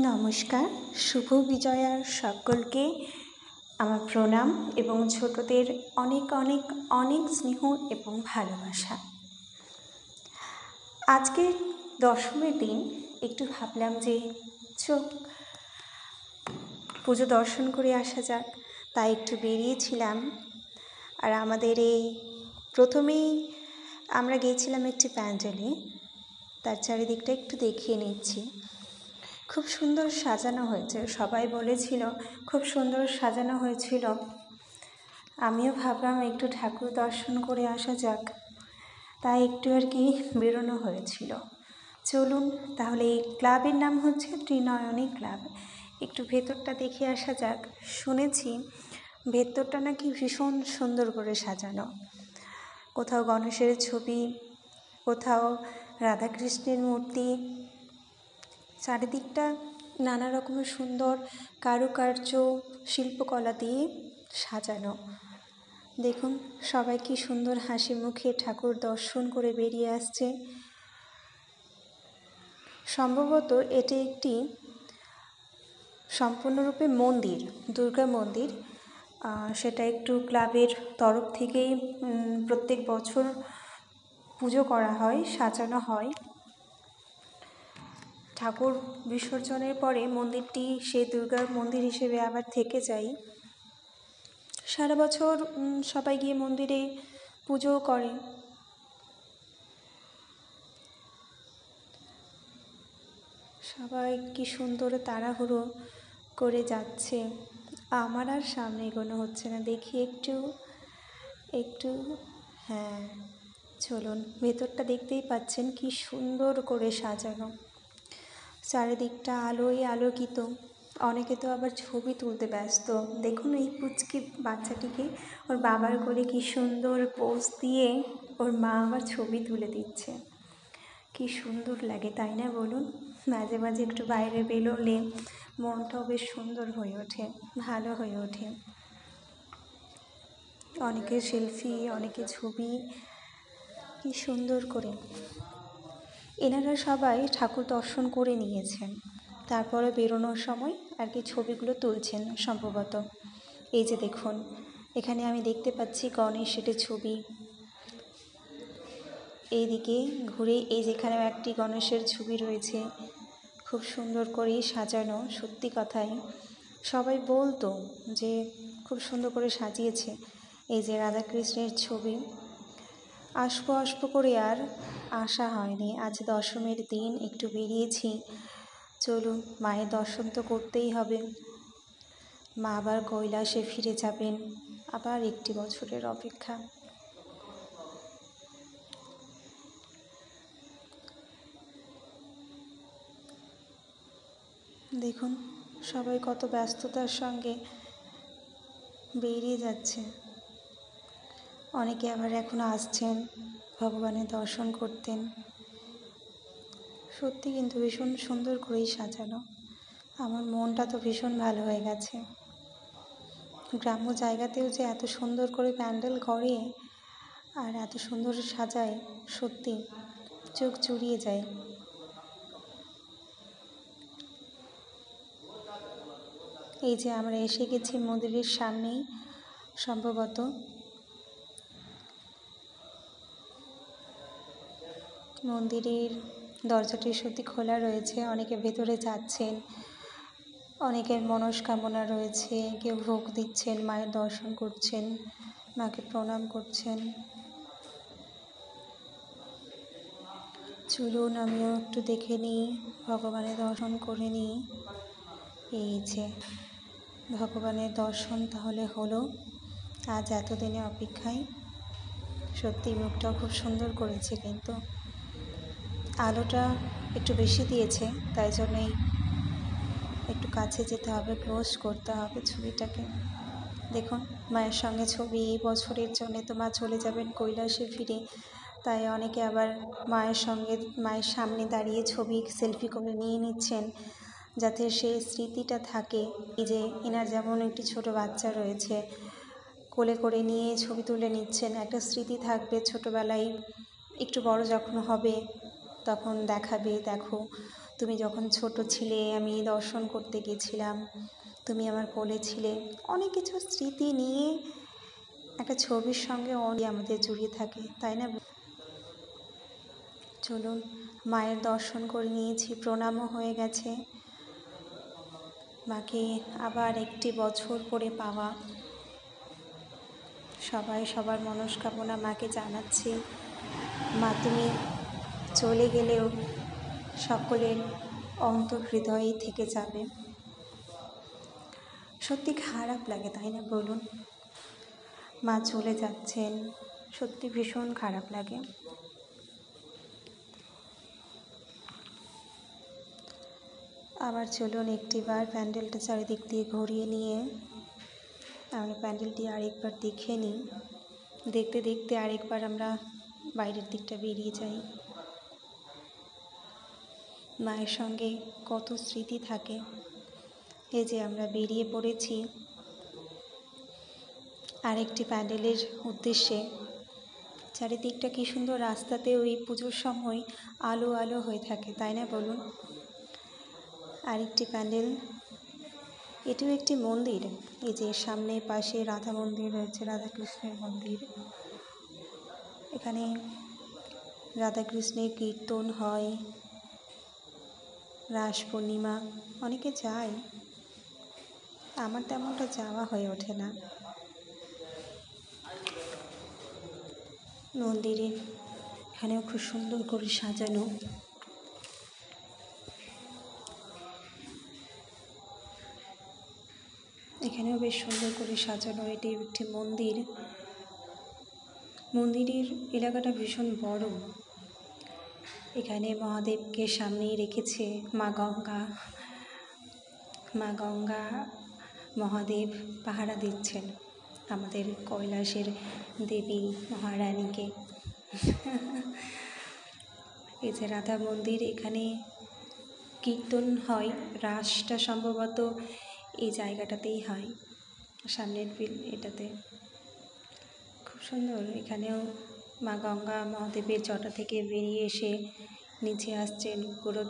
নমস্কার। শুভ বিজয়ার সকলকে আমার প্রণাম এবং ছোটদের অনেক অনেক অনেক স্নেহ এবং ভালোবাসা। আজকে দশমীর দিন একটু ভাবলাম যে চোখ পুজো দর্শন করে আসা যাক, তাই একটু বেরিয়েছিলাম। আর আমাদের এই প্রথমেই আমরা গিয়েছিলাম একটি প্যান্ডেলে, তার চারিদিকটা একটু দেখিয়ে নিচ্ছি। খুব সুন্দর সাজানো হয়েছে, সবাই বলেছিল খুব সুন্দর সাজানো হয়েছিল। আমিও ভাবলাম একটু ঠাকুর দর্শন করে আসা যাক, তাই একটু আর কি বেরোনো হয়েছিল। চলুন তাহলে এই ক্লাবের নাম হচ্ছে ত্রিনয়নী ক্লাব, একটু ভেতরটা দেখে আসা যাক। শুনেছি ভেতরটা নাকি ভীষণ সুন্দর করে সাজানো, কোথাও গণেশের ছবি, কোথাও রাধাকৃষ্ণের মূর্তি, চারিদিকটা নানা রকমের সুন্দর কারুকার্য শিল্পকলা দিয়ে সাজানো। দেখুন সবাই কি সুন্দর হাসি মুখে ঠাকুর দর্শন করে বেরিয়ে আসছে। সম্ভবত এটি একটি সম্পূর্ণরূপে মন্দির, দুর্গা মন্দির। সেটা একটু ক্লাবের তরফ থেকেই প্রত্যেক বছর পুজো করা হয়, সাজানো হয়। ঠাকুর বিসর্জনের পরে মন্দিরটি সেই দুর্গা মন্দির হিসেবে আবার থেকে যায়। সারা বছর সবাই গিয়ে মন্দিরে পুজোও করে। সবাই কি সুন্দর তাড়াহুড়ো করে যাচ্ছে, আমার আর সামনে এগোনো হচ্ছে না। দেখি একটু হ্যাঁ চলুন, ভেতরটা দেখতেই পাচ্ছেন কি সুন্দর করে সাজানো, চারিদিকটা আলোয় আলোকিত। অনেকে তো আবার ছবি তুলতে ব্যস্ত। দেখুন এই পুচকি বাচ্চাটিকে ওর বাবার কোলে কি সুন্দর পোজ দিয়ে ওর মা আবার ছবি তুলে দিচ্ছে। কি সুন্দর লাগে তাই না বলুন? মাঝে মাঝে একটু বাইরে বেরোলে মনটাও বেশ সুন্দর হয়ে ওঠে, ভালো হয়ে ওঠে। অনেকে সেলফি, অনেকে ছবি, কি সুন্দর করে। এনারা সবাই ঠাকুর দর্শন করে নিয়েছেন, তারপরে বেরোনোর সময় আর কি ছবিগুলো তুলছেন সম্ভবত। এই যে দেখুন, এখানে আমি দেখতে পাচ্ছি গণেশের ছবি। এইদিকে ঘুরে এই যেখানেও একটি গণেশের ছবি রয়েছে, খুব সুন্দর করেই সাজানো। সত্যি কথাই সবাই বলতো যে খুব সুন্দর করে সাজিয়েছে। এই যে রাধাকৃষ্ণের ছবি। আসবো করে আর আসা হয়নি। আজ দশমীর দিন একটু বেরিয়েছি, চলুন মায়ের দর্শন তো করতেই হবে। মা আবার কৈলাসে ফিরে যাবেন, আবার একটি বছরের অপেক্ষা। দেখুন সবাই কত ব্যস্ততার সঙ্গে বেরিয়ে যাচ্ছে। অনেকে আবার এখন আসছেন ভগবানের দর্শন করতেন। সত্যি কিন্তু ভীষণ সুন্দর করেই সাজানো। আমার মনটা তো ভীষণ ভালো হয়ে গেছে। গ্রাম্য জায়গাতেও যে এত সুন্দর করে প্যান্ডেল করে আর এত সুন্দর সাজায়, সত্যি চোখ জুড়িয়ে যায়। এই যে আমরা এসে গেছি মন্দিরের সামনেই, সম্ভবত মন্দিরের দরজাটি সত্যি খোলা রয়েছে। অনেকে ভেতরে যাচ্ছেন, অনেকের মনস্কামনা রয়েছে, কেউ ভোগ দিচ্ছেন, মায়ের দর্শন করছেন, মাকে প্রণাম করছেন। চলুন আমিও একটু দেখে নিই, ভগবানের দর্শন করে নিই। এই যে ভগবানের দর্শন তাহলে হলো আজ এতদিনে অপেক্ষায়। সত্যি মুখটাও খুব সুন্দর করেছে, কিন্তু আলোটা একটু বেশি দিয়েছে, তাই জন্যই একটু কাছে যেতে হবে, ক্লোজ করতে হবে ছবিটাকে। দেখুন মায়ের সঙ্গে ছবি। এই বছরের জন্যে তো মা চলে যাবেন কৈলাসে ফিরে, তাই অনেকে আবার মায়ের সঙ্গে মায়ের সামনে দাঁড়িয়ে ছবি সেলফি করে নিয়ে নিচ্ছেন, যাতে সেই স্মৃতিটা থাকে। এই যে এনার যেমন একটি ছোট বাচ্চা রয়েছে, কোলে করে নিয়ে ছবি তুলে নিচ্ছেন, একটা স্মৃতি থাকবে ছোটোবেলায়। একটু বড় যখন হবে তখন দেখাবে, দেখো তুমি যখন ছোট ছিলে আমি দর্শন করতে গেছিলাম, তুমি আমার কোলে ছিলে। অনেক কিছু স্মৃতি নিয়ে একটা ছবির সঙ্গে আমাদের জড়িয়ে থাকে, তাই না? চলুন, মায়ের দর্শন করে নিয়েছি, প্রণামও হয়ে গেছে। মাকে আবার একটি বছর পরে পাওয়া, সবাই সবার মনস্কামনা মাকে জানাচ্ছে। মা তুমি চলে গেলেও সকলের অন্তর হৃদয়েই থেকে যাবে। সত্যি খারাপ লাগে, তাই না বলুন? মা চলে যাচ্ছেন, সত্যি ভীষণ খারাপ লাগে। আবার চলুন একটিবার প্যান্ডেলটা চারিদিক দিয়ে ঘুরিয়ে নিয়ে আমরা প্যান্ডেলটি আরেকবার দেখে নিই। দেখতে দেখতে আরেকবার আমরা বাইরের দিকটা বেরিয়ে যাই। মায়ের সঙ্গে কত স্মৃতি থাকে। এই যে আমরা বেরিয়ে পড়েছি আরেকটি প্যান্ডেলের উদ্দেশ্যে। চারিদিকটা কি সুন্দর, রাস্তাতে ওই পুজোর সময় আলো আলো হয়ে থাকে, তাই না বলুন? আরেকটি প্যান্ডেল, এটিও একটি মন্দির। এই যে সামনে পাশে রাধা মন্দির রয়েছে, রাধাকৃষ্ণের মন্দির। এখানে রাধাকৃষ্ণের কীর্তন হয়, রাস পূর্ণিমা অনেকে যায়, আমার তেমনটা যাওয়া হয়ে ওঠে না। মন্দিরে এখানেও খুব সুন্দর করে সাজানো। এখানেও বেশ সুন্দর করে সাজানো। এটি একটি মন্দির। মন্দিরের এলাকাটা ভীষণ বড়। এখানে মহাদেবকে সামনেই রেখেছে মা গঙ্গা মহাদেব পাহারা দিচ্ছেন আমাদের কৈলাসের দেবী মহারানীকে। এই যে রাধা মন্দির, এখানে কীর্তন হয়, রাসটা সম্ভবত এই জায়গাটাতেই হয়, সামনের এটাতে। খুব সুন্দর। এখানেও মা গঙ্গা মহাদেবের জটা থেকে বেরিয়ে এসে নিচে আসছেন, পুরো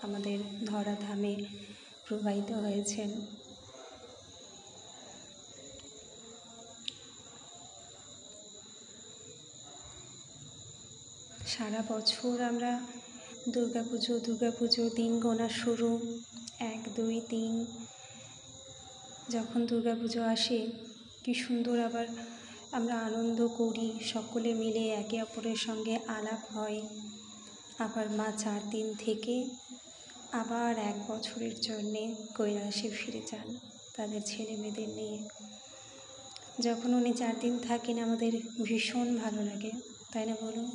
আমাদের ধরাধামে প্রবাহিত হয়েছেন। সারা বছর আমরা দুর্গাপুজো দিন গোনা শুরু, 1, 2, 3। যখন দুর্গাপুজো আসে কি সুন্দর আবার আমরা আনন্দ করি, সকলে মিলে একে অপরের সঙ্গে আলাপ হয়। আবার মা 4 দিন থেকে আবার 1 বছরের জন্যে কৈলাসে ফিরে যান তাদের ছেলে মেয়েদের নিয়ে। যখন উনি 4 দিন থাকেন আমাদের ভীষণ ভালো লাগে, তাই না বলুন?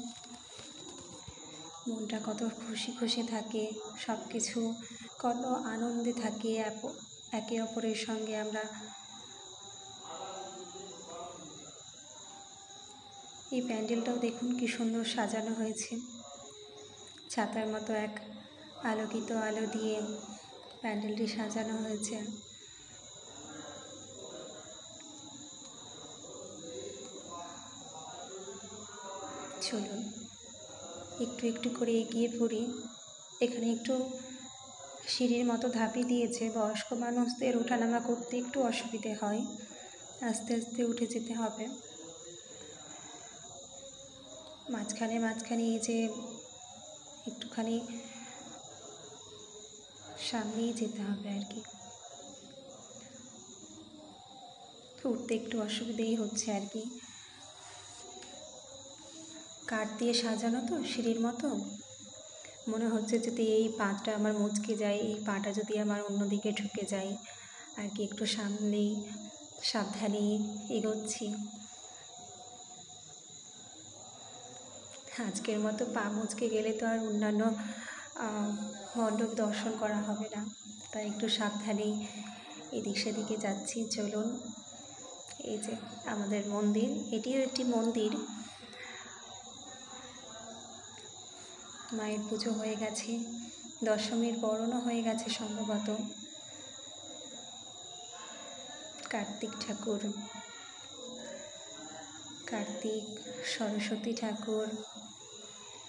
মনটা কত খুশি খুশি থাকে, সব কিছু কত আনন্দে থাকে। একে অপরের সঙ্গে আমরা এই প্যান্ডেলটাও দেখুন কি সুন্দর সাজানো হয়েছে। ছাতার মতো এক আলোকিত আলো দিয়ে প্যান্ডেলটি সাজানো হয়েছে। চলুন একটু একটু করে এগিয়ে পড়ি। এখানে একটু সিঁড়ির মতো ধাপি দিয়েছে, বয়স্ক মানুষদের ওঠানামা করতে একটু অসুবিধে হয়, আস্তে আস্তে উঠে যেতে হবে। মাঝখানে এই যে একটুখানি সামনেই যেতে হবে আর কি, উঠতে একটু অসুবিধেই হচ্ছে আর কি। কাঠ দিয়ে সাজানো তো সিঁড়ির মতো, মনে হচ্ছে যদি এই পাটা আমার মুচকে যায়, এই পাটা যদি আমার অন্যদিকে ঢুকে যায় আর কি। একটু সামনেই সাবধানে এগোচ্ছি। আজকের মতো পা মুচকে গেলে তো আর অন্যান্য মণ্ডপ দর্শন করা হবে না, তাই একটু সাবধানেই এদিক সেদিকে যাচ্ছি। চলুন, এই যে আমাদের মন্দির, এটিও একটি মন্দির। মায়ের পুজো হয়ে গেছে, দশমীর বরণও হয়ে গেছে সম্ভবত। কার্তিক ঠাকুর, কার্তিক সরস্বতী ঠাকুর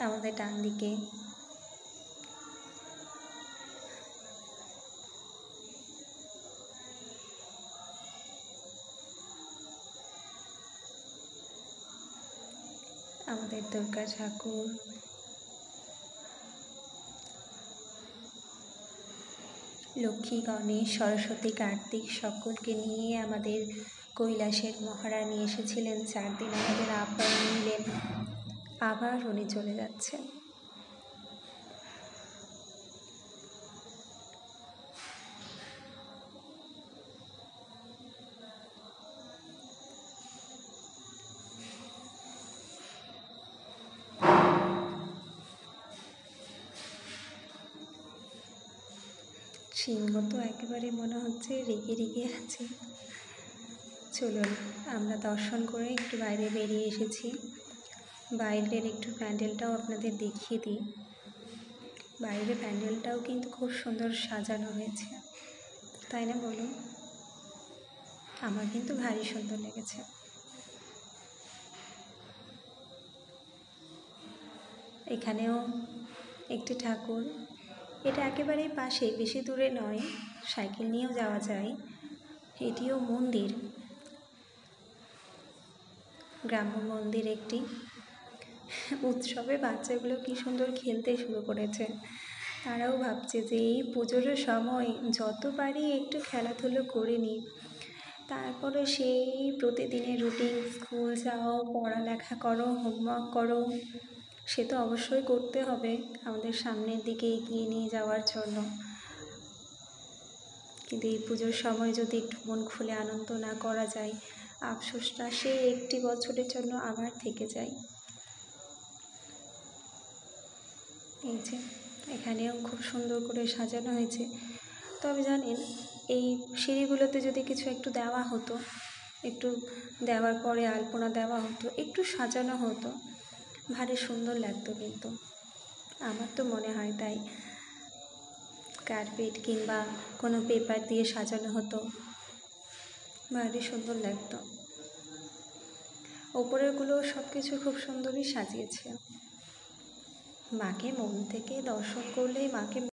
আমাদের ডান দিকে, আমাদের দুর্গা ঠাকুর, লক্ষ্মী, গণেশ, সরস্বতী, কার্তিক সকলকে নিয়ে আমাদের কৈলাসের মহারানী এসেছিলেন 4 দিন আমাদের আপ্যায়ন নিলেন। আবার উনি চলে যাচ্ছেন। সিংহ তো একেবারে মনে হচ্ছে রেগে রেগে আছে। চলুন আমরা দর্শন করে একটু বাইরে বেরিয়ে এসেছি। বাইরের একটু প্যান্ডেলটাও আপনাদের দেখিয়ে দিই। বাইরের প্যান্ডেলটাও কিন্তু খুব সুন্দর সাজানো হয়েছে, তাই না বলুন? আমার কিন্তু ভারী সুন্দর লেগেছে। এখানেও একটি ঠাকুর, এটা একেবারেই পাশে, বেশি দূরে নয়, সাইকেল নিয়েও যাওয়া যায়। এটিও মন্দির, গ্রাম্য মন্দির একটি। উৎসবে বাচ্চাগুলো কি সুন্দর খেলতে শুরু করেছে। তারাও ভাবছে যে এই পুজোর সময় যত পারি একটু খেলাধুলো করে নিই। তারপরে সেই প্রতিদিনের রুটিন, স্কুল যাও, পড়ালেখা করো, হোমওয়ার্ক করো, সে তো অবশ্যই করতে হবে আমাদের সামনের দিকে এগিয়ে নিয়ে যাওয়ার জন্য। কিন্তু এই পুজোর সময় যদি একটু মন খুলে আনন্দ না করা যায়, আফসোসটা সেই একটি বছরের জন্য আবার থেকে যায়। এই যে এখানেও খুব সুন্দর করে সাজানো হয়েছে। তবে জানেন, এই সিঁড়িগুলোতে যদি কিছু একটু দেওয়া হতো, একটু দেওয়ার পরে আলপনা দেওয়া হতো, একটু সাজানো হতো, ভারী সুন্দর লাগতো। কিন্তু আমার তো মনে হয় তাই। কার্পেট কিংবা কোনো পেপার দিয়ে সাজানো হতো, ভারী সুন্দর লাগতো। ওপরেরগুলো সব কিছু খুব সুন্দরই সাজিয়েছে। মাকে মন থেকে দর্শন করলে মাকে